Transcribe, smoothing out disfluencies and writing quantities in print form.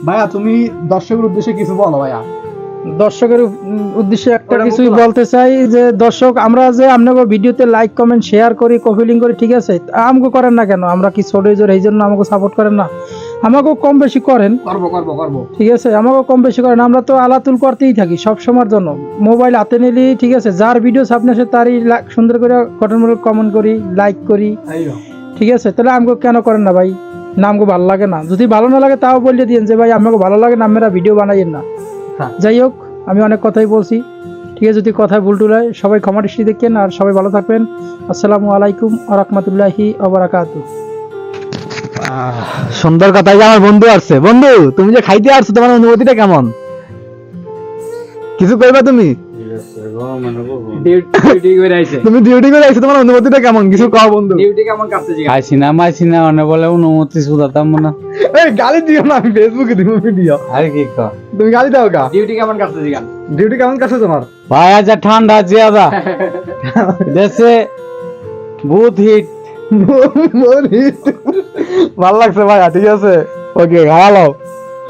ভাইয়া তুমি দর্শকের উদ্দেশ্যে কিছু বলো ভাইয়া। দর্শকের উদ্দেশ্যে একটা কিছুই বলতে চাই যে দর্শক আমরা যে আপনাকে ভিডিওতে লাইক কমেন্ট শেয়ার করি কপি লিঙ্ক করি ঠিক আছে, আমাকে করেন না কেন? আমরা কি ছোট জোর এই জন্য আমাকে সাপোর্ট করেন না? আমাকেও কম বেশি করেন, করবো ঠিক আছে, আমাকেও কম বেশি করেন। আমরা তো আলাতুল করতেই থাকি সব সময়ের জন্য, মোবাইল হাতে নিলি ঠিক আছে, যার ভিডিও সামনে আসে তারই সুন্দর করে গঠনমূলক কমেন্ট করি, লাইক করি, ঠিক আছে। তাহলে আমাকে কেন করেন না ভাই? না আমাকে ভালো লাগে না, যদি ভালো না লাগে তাও বলে দিন যে ভাই আমাকে ভালো লাগে না, আপনারা ভিডিও বানাইয়েন না। যাই হোক, আমি অনেক কথাই বলছি, ঠিক আছে। যদি কথায় ভুল টুল হয় সবাই ক্ষমা দৃষ্টি দেখেন, আর সবাই ভালো থাকবেন। আসসালামু আলাইকুম ওয়া রাহমাতুল্লাহি ওয়া বারাকাতুহু। সুন্দর কথা। আমার বন্ধু আসছে। বন্ধু, তুমি যে খাইতে আসছো, তোমার অনুভূতিটা কেমন? কিছু কইবা তুমি? তুমি ডিউটি করে আইছো, তোমার অনুভূতিটা কেমন? কিছু কও বন্ধু। ডিউটি কেমন কাটছে জি? খাইছি না মাইছি না অনেক বলে অনুমতি সুদাতাম না। এই গালি দিও না, আমি ফেসবুকে দিব ভিডিও। আর কি কর তুমি গালি দাও গা। ডিউটি কেমন কাটছে জি গান? ডিউটি কেমন কাটছে তোমার? ভাই আজ ঠান্ডা জিয়াদা দেশে বহুত হিট। ভাল লাগছে ভাইয়া, ঠিক আছে। ওকে, খাওয়া লাও।